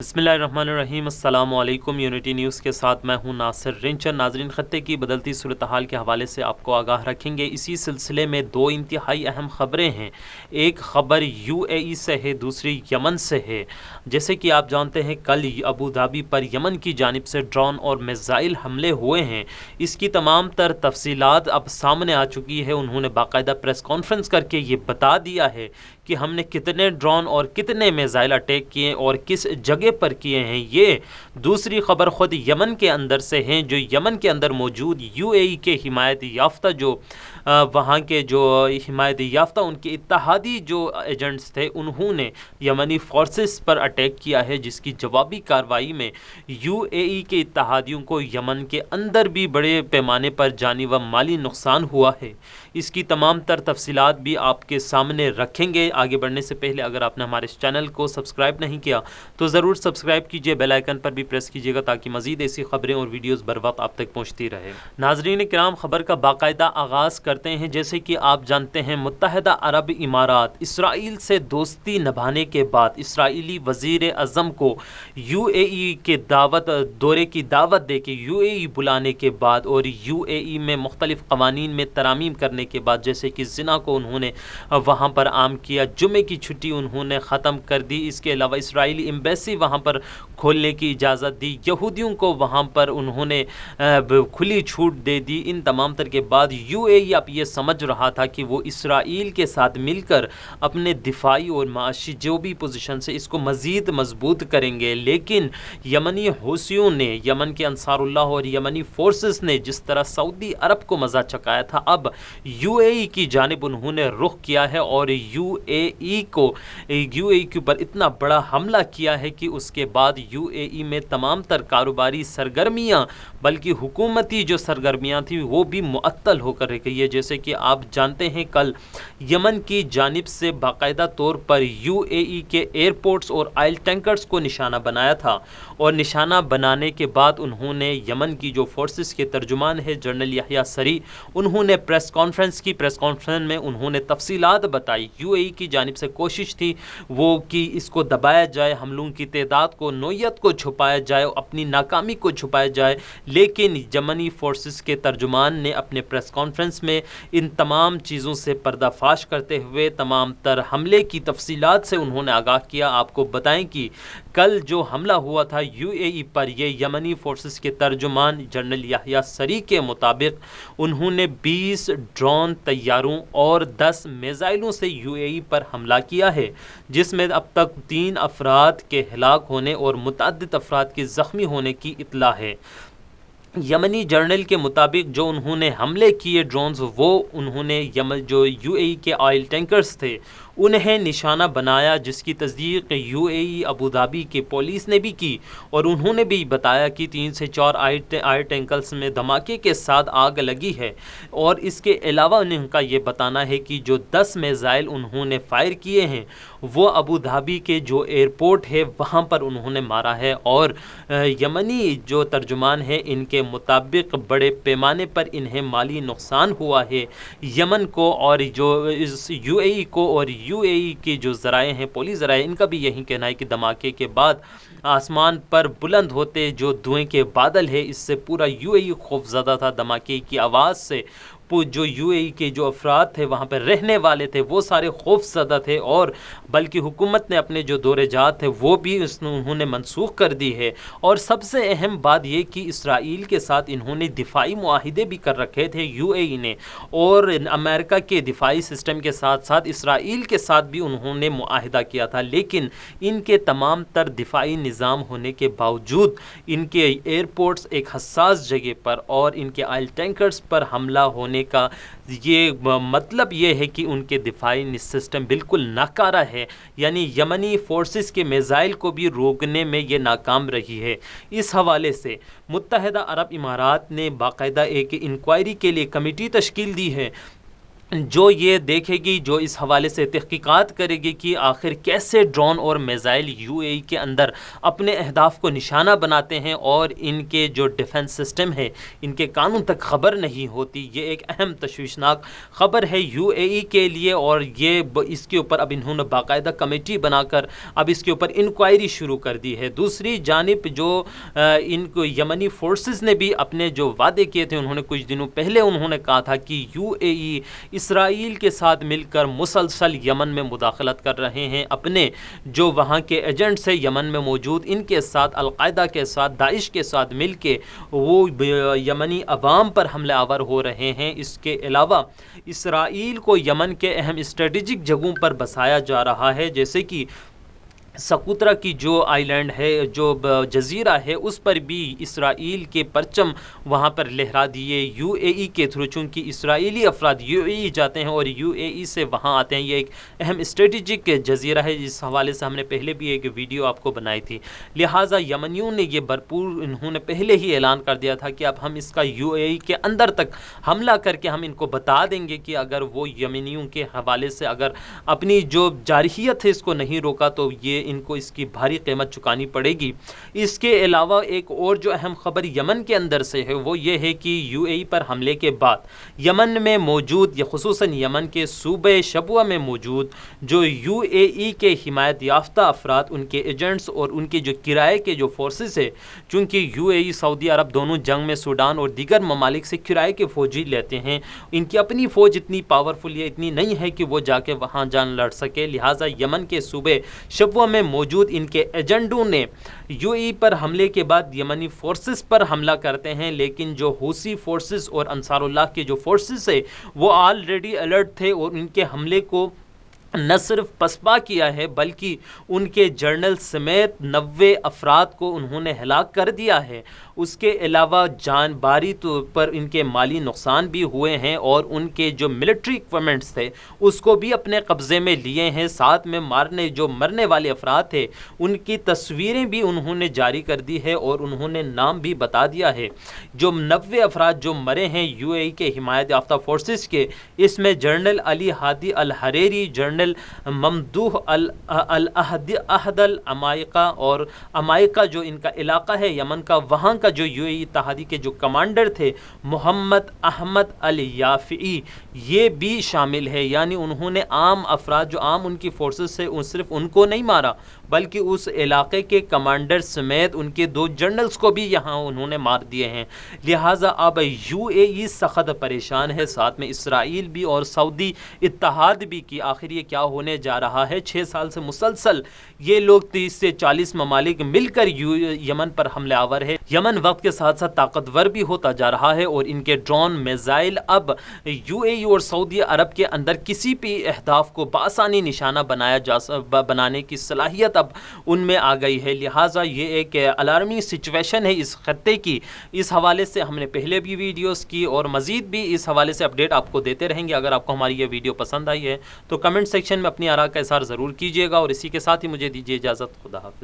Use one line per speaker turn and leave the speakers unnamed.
बिस्मिल्लाहिर्रहमानिर्रहीम। अस्सलाम वालेकुम। यूनिटी न्यूज़ के साथ मैं हूं नासिर रिंचन। नाजरीन, खत्ते की बदलती सूरत हाल के हवाले से आपको आगाह रखेंगे। इसी सिलसिले में दो इंतहाई अहम ख़बरें हैं। एक ख़बर यूएई से है, दूसरी यमन से है। जैसे कि आप जानते हैं, कल अबू धाबी पर यमन की जानिब से ड्रोन और मिसाइल हमले हुए हैं। इसकी तमाम तर तफसीलात अब सामने आ चुकी है। उन्होंने बाकायदा प्रेस कॉन्फ्रेंस करके ये बता दिया है कि हमने कितने ड्रोन और कितने मिसाइल अटैक किए और किस जगह पर किए हैं। ये दूसरी खबर खुद यमन के अंदर से हैं, जो यमन के अंदर मौजूद यूएई के हिमायत याफ्ता जो वहाँ के जो हिमायत याफ्ता उनके इत्तेहादी जो एजेंट्स थे, उन्होंने यमनी फोर्सेस पर अटैक किया है, जिसकी जवाबी कार्रवाई में यूएई के इत्तेहादियों को यमन के अंदर भी बड़े पैमाने पर जानी व माली नुकसान हुआ है। इसकी तमाम तर तफसीलात भी आपके सामने रखेंगे। आगे बढ़ने से पहले अगर आपने हमारे इस चैनल को सब्सक्राइब नहीं किया तो ज़रूर सब्सक्राइब कीजिए, बेल आइकन पर भी प्रेस कीजिएगा ताकि मज़ीद ऐसी खबरें और वीडियोस बर वक्त आप तक पहुंचती रहे। नाजरीन किराम, खबर का बाकायदा आगाज़ करते हैं। जैसे कि आप जानते हैं, मुत्तहिदा अरब इमारात इसराइल से दोस्ती निभाने के बाद इसराइली वज़ीर अज़म को यूएई के दौरे की दावत दे के यूएई बुलाने के बाद और यूएई में मुख्तलिफ़ क़वानीन में तरामीम करने के बाद, जैसे कि ज़िना को उन्होंने वहाँ पर आम किया, जुमे की छुट्टी उन्होंने ख़त्म कर दी, इसके अलावा इसराइली एम्बेसी वहाँ पर खोलने की इजाज़त दी, यहूदियों को वहाँ पर उन्होंने खुली छूट दे दी। इन तमाम तर के बाद यूएई अब ये समझ रहा था कि वो इसराइल के साथ मिलकर अपने दिफाई और माशी जो भी पोजीशन से इसको मज़ीद मजबूत करेंगे। लेकिन यमनी हूसियों ने, यमन के अंसारुल्लाह और यमनी फोर्सेस ने जिस तरह सऊदी अरब को मज़ा चकाया था, अब यूएई की जानिब उन्होंने रुख किया है और यूएई के ऊपर इतना बड़ा हमला किया है कि उसके बाद यूएई में तमाम तर कारोबारी सरगर्मियाँ, बल्कि हुकूमती जो सरगर्मियाँ थी वो भी मुअत्तल होकर रह गई है। जैसे कि आप जानते हैं, कल यमन की जानिब से बाकायदा तौर पर यूएई के एयरपोर्ट्स और ऑयल टैंकर्स को निशाना बनाया था और निशाना बनाने के बाद उन्होंने यमन की जो फोर्सेस के तर्जुमान है जनरल यहया सरी, उन्होंने प्रेस कॉन्फ्रेंस की। प्रेस कॉन्फ्रेंस में उन्होंने तफसीलात बताई। यूएई की जानिब से कोशिश थी वो कि इसको दबाया जाए, हमलों की तादाद को, नोयत को छुपाया जाए, अपनी नाकामी को छुपाया जाए। लेकिन यमनी फोर्सेस के तर्जुमान ने अपने प्रेस कॉन्फ्रेंस में इन तमाम चीज़ों से पर्दाफाश करते हुए तमाम तर हमले की तफसीलात से उन्होंने आगाह किया। आपको बताएं कि कल जो हमला हुआ था यूएई पर, ये यमनी फोर्सेस के तर्जुमान जनरल यहया सरी के मुताबिक उन्होंने 20 ड्रोन तैयारों और 10 मिसाइलों से यूएई पर हमला किया है, जिसमें अब तक 3 अफराद के हलाक होने और मुतअद्दिद अफराद के ज़ख्मी होने की इत्तला है। यमनी जर्नल के मुताबिक जो उन्होंने हमले किए ड्रोन्स, वो उन्होंने यमन जो यूएई के ऑयल टैंकर्स थे उन्हें निशाना बनाया, जिसकी तस्दीक यूएई अबू धाबी के पुलिस ने भी की और उन्होंने भी बताया कि 3 से 4 ऑयल टैंकर्स में धमाके के साथ आग लगी है। और इसके अलावा उनका ये बताना है कि जो 10 मिसाइल उन्होंने फायर किए हैं वो अबू धाबी के जो एयरपोर्ट है वहाँ पर उन्होंने मारा है। और यमनी जो तर्जुमान है, इनके मुताबिक बड़े पैमाने पर इन्हें माली नुकसान हुआ है यमन को, और जो इस यूएई को और यूएई के जो ज़राए हैं, पुलिस ज़राए, इनका भी यही कहना है कि धमाके के बाद आसमान पर बुलंद होते जो धुएं के बादल है, इससे पूरा यूएई खौफज़दा था। धमाके की आवाज़ से जो यूएई के जो अफराद थे, वहाँ पर रहने वाले थे, वो सारे खौफज़दा थे और बल्कि हुकूमत ने अपने जो दौरे जात थे वो भी उन्होंने मनसूख कर दी है। और सबसे अहम बात ये कि इसराइल के साथ इन्होंने दिफाई मुआहिदे भी कर रखे थे यूएई ने, और अमेरिका के दिफाई सिस्टम के साथ साथ इसराइल के साथ भी उन्होंने मुआहिदा किया था। लेकिन इनके तमाम तर दिफाई निज़ाम होने के बावजूद इनके एयरपोर्ट्स एक हसास जगह पर और इनके ऑयल टैंकर्स पर हमला होने का ये मतलब ये है कि उनके दिफाई सिस्टम बिल्कुल नाकारा है, यानी यमनी फोर्सेस के मिसाइल को भी रोकने में ये नाकाम रही है। इस हवाले से मुत्तहिदा अरब इमारात ने बाकायदा एक इंक्वायरी के लिए कमेटी तश्कील दी है جو یہ دیکھے گی، جو اس حوالے سے تحقیقات کرے گی کہ آخر کیسے ڈرون اور میزائل UAE کے اندر اپنے اہداف کو نشانہ بناتے ہیں اور ان کے جو ڈیفنس سسٹم ہے ان کے قانون تک خبر نہیں ہوتی۔ یہ ایک اہم تشویشناک خبر ہے UAE کے لیے، اور یہ اس کے اوپر اب انہوں نے باقاعدہ کمیٹی بنا کر اب اس کے اوپر انکوائری شروع کر دی ہے۔ دوسری جانب جو ان کو یمنی فورسز نے بھی اپنے جو وعدے کیے تھے، انہوں نے کچھ دنوں پہلے انہوں نے کہا تھا کہ UAE اسرائیل کے ساتھ مل کر مسلسل یمن میں مداخلت کر رہے ہیں، اپنے جو وہاں کے ایجنٹس ہیں یمن میں موجود ان کے ساتھ، القاعدہ کے ساتھ، داعش کے ساتھ مل کے وہ یمنی عوام پر حملہ آور ہو رہے ہیں۔ اس کے علاوہ اسرائیل کو یمن کے اہم اسٹریٹجک جگہوں پر بسایا جا رہا ہے، جیسے کہ سقوطرہ کی جو آئی لینڈ ہے، جو جزیرہ ہے، اس پر بھی اسرائیل کے پرچم وہاں پر لہرا دیے UAE کے تھرو، چونکہ اسرائیلی افراد UAE جاتے ہیں اور UAE سے وہاں آتے ہیں۔ یہ ایک اہم اسٹریٹجک جزیرہ ہے، جس حوالے سے ہم نے پہلے بھی ایک ویڈیو آپ کو بنائی تھی۔ لہٰذا یمنیوں نے یہ بھرپور انہوں نے پہلے ہی اعلان کر دیا تھا کہ اب ہم اس کا UAE کے اندر تک حملہ کر کے ہم ان کو بتا دیں گے کہ اگر وہ یمنیوں کے حوالے سے اگر اپنی جو جارحیت ہے اس کو نہیں روکا تو یہ ان کو اس کی بھاری قیمت چکانی پڑے گی۔ اس کے علاوہ ایک اور جو اہم خبر یمن کے اندر سے ہے وہ یہ ہے کہ UAE پر حملے کے بعد یمن میں موجود، یہ خصوصاً یمن کے صوبہ شبوہ میں موجود جو UAE کے حمایت یافتہ افراد، ان کے ایجنٹس اور ان کے جو کرائے کے جو فورسز ہے، چونکہ UAE سعودی عرب دونوں جنگ میں سوڈان اور دیگر ممالک سے کرائے کے فوجی لیتے ہیں، ان کی اپنی فوج اتنی پاورفل یا اتنی نہیں ہے کہ وہ جا کے وہاں جان لڑ سکے، لہٰذا یمن کے صوبے شبوہ میں موجود ان کے ایجنٹوں نے UAE پر حملے کے بعد یمنی فورسز پر حملہ کرتے ہیں، لیکن جو حوثی فورسز اور انصار اللہ کے جو فورسز ہیں وہ آلریڈی الرٹ تھے اور ان کے حملے کو نہ صرف پسپا کیا ہے بلکہ ان کے جرنل سمیت 90 افراد کو انہوں نے ہلاک کر دیا ہے۔ اس کے علاوہ جان باری طور پر ان کے مالی نقصان بھی ہوئے ہیں اور ان کے جو ملٹری ایکوپمنٹس تھے اس کو بھی اپنے قبضے میں لیے ہیں، ساتھ میں مرنے والے افراد تھے ان کی تصویریں بھی انہوں نے جاری کر دی ہے اور انہوں نے نام بھی بتا دیا ہے۔ جو 90 افراد جو مرے ہیں UAE کے حمایت یافتہ فورسز کے، اس میں جنرل علی ہادی الحریری، جنرل ممدوح احد العمائقہ، اور عمائقہ جو ان کا علاقہ ہے یمن کا، وہاں کا جو UAE اتحادی کے جو کمانڈر تھے محمد احمد الیافعی، یہ بھی شامل ہے۔ یعنی انہوں نے عام افراد جو عام ان کی فورسز سے صرف ان کو نہیں مارا بلکہ اس علاقے کے کمانڈر سمیت ان کے 2 جنرلز کو بھی یہاں انہوں نے مار دیے ہیں۔ لہٰذا اب UAE سخت پریشان ہے، ساتھ میں اسرائیل بھی اور سعودی اتحاد بھی، کہ آخر یہ کیا ہونے جا رہا ہے۔ 6 سال سے مسلسل یہ لوگ 30 سے 40 ممالک مل کر یمن پر حملہ آور ہے۔ یمن وقت کے ساتھ ساتھ طاقتور بھی ہوتا جا رہا ہے اور ان کے ڈرون میزائل اب UAE اور سعودی عرب کے اندر کسی بھی اہداف کو بآسانی نشانہ بنانے کی صلاحیت اب ان میں آ گئی ہے۔ لہٰذا یہ ایک الارمی سچویشن ہے اس خطے کی۔ اس حوالے سے ہم نے پہلے بھی ویڈیوز کی اور مزید بھی اس حوالے سے اپڈیٹ آپ کو دیتے رہیں گے۔ اگر آپ کو ہماری یہ ویڈیو پسند آئی ہے تو کمنٹ سیکشن میں اپنی آراء کا اظہار ضرور کیجیے گا، اور اسی کے ساتھ ہی مجھے دیجیے اجازت۔ خدا حافظ۔